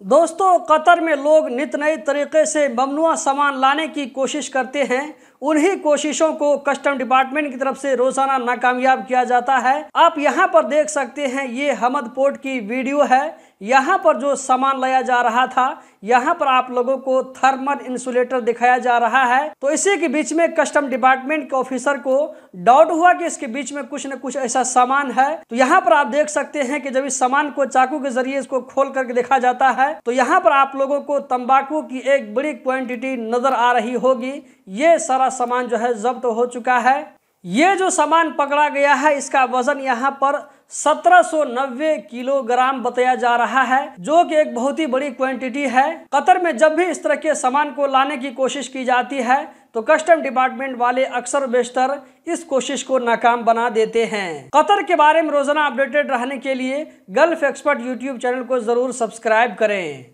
दोस्तों, कतर में लोग नित नए तरीके से ममनुआ सामान लाने की कोशिश करते हैं। उन्हीं कोशिशों को कस्टम डिपार्टमेंट की तरफ से रोजाना नाकामयाब किया जाता है। आप यहां पर देख सकते हैं, ये हमद पोर्ट की वीडियो है। यहां पर जो सामान लाया जा रहा था, यहां पर आप लोगों को थर्मल इंसुलेटर दिखाया जा रहा है। तो इसी के बीच में कस्टम डिपार्टमेंट के ऑफिसर को डाउट हुआ कि इसके बीच में कुछ न कुछ ऐसा सामान है। तो यहाँ पर आप देख सकते हैं कि जब इस सामान को चाकू के जरिए इसको खोल करके देखा जाता है तो यहाँ पर आप लोगों को तंबाकू की एक बड़ी क्वांटिटी नजर आ रही होगी। ये सारा सामान जो है जब्त हो चुका है। ये जो सामान पकड़ा गया है, इसका वजन यहाँ पर 1790 किलोग्राम बताया जा रहा है, जो कि एक बहुत ही बड़ी क्वांटिटी है। कतर में जब भी इस तरह के सामान को लाने की कोशिश की जाती है तो कस्टम डिपार्टमेंट वाले अक्सर बेशतर इस कोशिश को नाकाम बना देते हैं। कतर के बारे में रोजाना अपडेटेड रहने के लिए गल्फ एक्सपर्ट यूट्यूब चैनल को जरूर सब्सक्राइब करें।